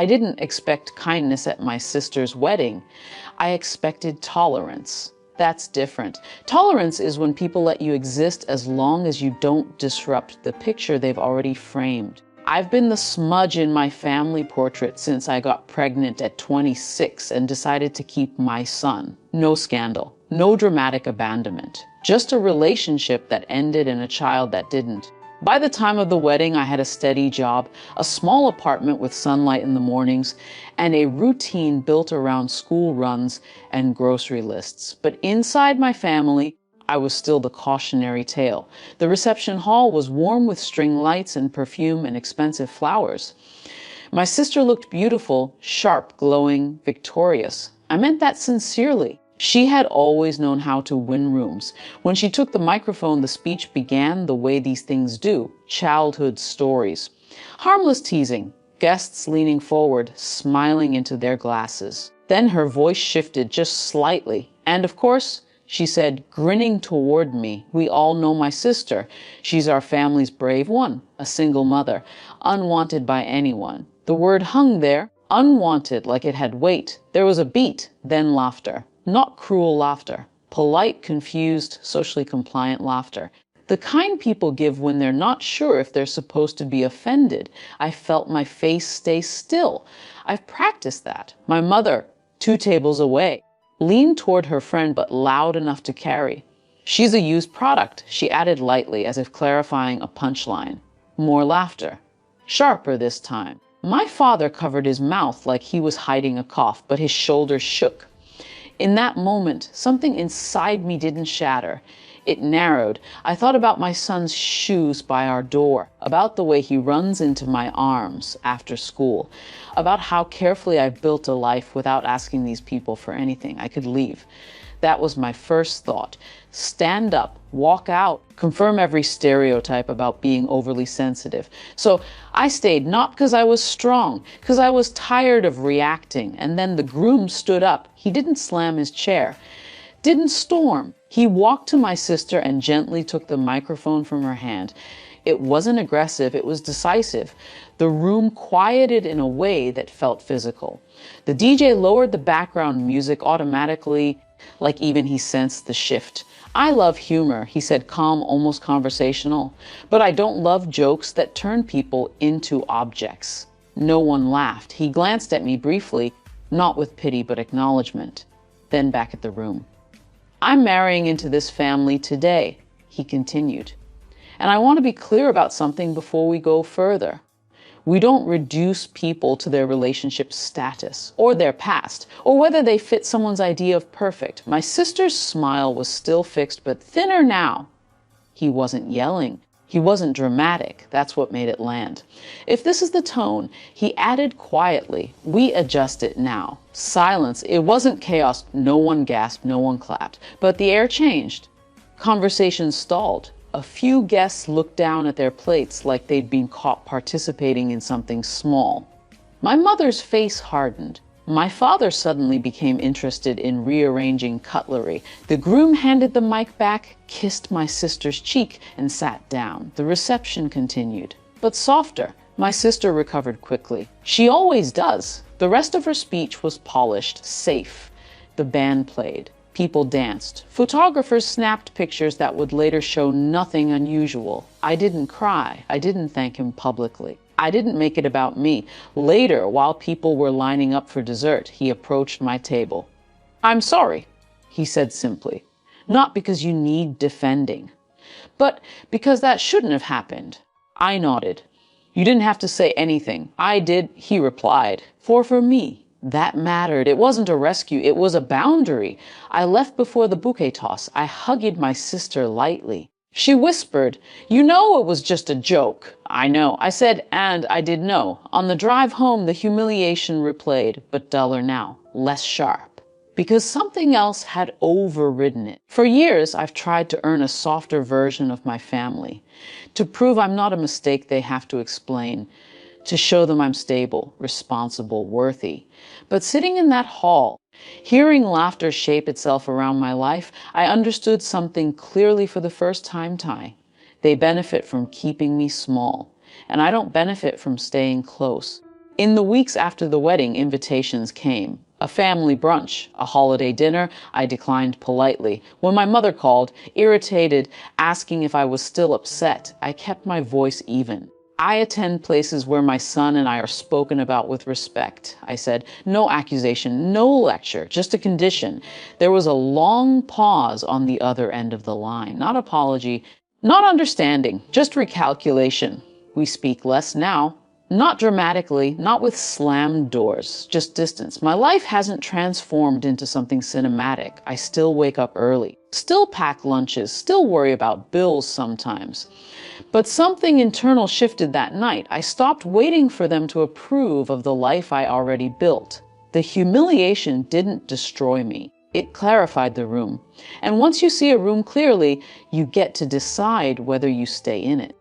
I didn't expect kindness at my sister's wedding. I expected tolerance. That's different. Tolerance is when people let you exist as long as you don't disrupt the picture they've already framed. I've been the smudge in my family portrait since I got pregnant at 26 and decided to keep my son. No scandal, no dramatic abandonment, just a relationship that ended and a child that didn't. By the time of the wedding, I had a steady job, a small apartment with sunlight in the mornings, and a routine built around school runs and grocery lists. But inside my family, I was still the cautionary tale. The reception hall was warm with string lights and perfume and expensive flowers. My sister looked beautiful, sharp, glowing, victorious. I meant that sincerely. She had always known how to win rooms. When she took the microphone, the speech began the way these things do, childhood stories. Harmless teasing, guests leaning forward, smiling into their glasses. Then her voice shifted just slightly, and of course, she said, grinning toward me, "We all know my sister. She's our family's brave one, a single mother, unwanted by anyone." The word hung there, unwanted, like it had weight. There was a beat, then laughter. Not cruel laughter, polite, confused, socially compliant laughter. The kind people give when they're not sure if they're supposed to be offended. I felt my face stay still. I've practiced that. My mother, 2 tables away, leaned toward her friend but loud enough to carry. "She's a used product," she added lightly as if clarifying a punchline. More laughter. Sharper this time. My father covered his mouth like he was hiding a cough, but his shoulders shook. In that moment, something inside me didn't shatter. It narrowed. I thought about my son's shoes by our door, about the way he runs into my arms after school, about how carefully I've built a life without asking these people for anything. I could leave. That was my first thought. Stand up, walk out, confirm every stereotype about being overly sensitive. So I stayed, not because I was strong, because I was tired of reacting. And then the groom stood up. He didn't slam his chair, didn't storm. He walked to my sister and gently took the microphone from her hand. It wasn't aggressive, it was decisive. The room quieted in a way that felt physical. The DJ lowered the background music automatically, like even he sensed the shift. "I love humor," he said, calm, almost conversational, "but I don't love jokes that turn people into objects." No one laughed. He glanced at me briefly, not with pity but acknowledgement, then back at the room. "I'm marrying into this family today," he continued. "And I want to be clear about something before we go further. We don't reduce people to their relationship status or their past or whether they fit someone's idea of perfect." My sister's smile was still fixed, but thinner now. He wasn't yelling. He wasn't dramatic. That's what made it land. "If this is the tone," he added quietly, "we adjust it now." Silence. It wasn't chaos. No one gasped. No one clapped. But the air changed. Conversation stalled. A few guests looked down at their plates like they'd been caught participating in something small. My mother's face hardened. My father suddenly became interested in rearranging cutlery. The groom handed the mic back, kissed my sister's cheek, and sat down. The reception continued, but softer. My sister recovered quickly. She always does. The rest of her speech was polished, safe. The band played. People danced. Photographers snapped pictures that would later show nothing unusual. I didn't cry. I didn't thank him publicly. I didn't make it about me. Later, while people were lining up for dessert, he approached my table. "I'm sorry," he said simply. "Not because you need defending, but because that shouldn't have happened." I nodded. "You didn't have to say anything." "I did," he replied. For me, that mattered. It wasn't a rescue, it was a boundary. I left before the bouquet toss. I hugged my sister lightly. She whispered, "You know it was just a joke." "I know." I said, and I did know. On the drive home, the humiliation replayed, but duller now, less sharp. Because something else had overridden it. For years, I've tried to earn a softer version of my family, to prove I'm not a mistake they have to explain, to show them I'm stable, responsible, worthy. But sitting in that hall, hearing laughter shape itself around my life, I understood something clearly for the first time, Ty. They benefit from keeping me small, and I don't benefit from staying close. In the weeks after the wedding, invitations came. A family brunch, a holiday dinner, I declined politely. When my mother called, irritated, asking if I was still upset, I kept my voice even. I attend places where my son and I are spoken about with respect. I said, no accusation, no lecture, just a condition. There was a long pause on the other end of the line. Not apology, not understanding, just recalculation. We speak less now. Not dramatically, not with slammed doors, just distance. My life hasn't transformed into something cinematic. I still wake up early, still pack lunches, still worry about bills sometimes. But something internal shifted that night. I stopped waiting for them to approve of the life I already built. The humiliation didn't destroy me. It clarified the room. And once you see a room clearly, you get to decide whether you stay in it.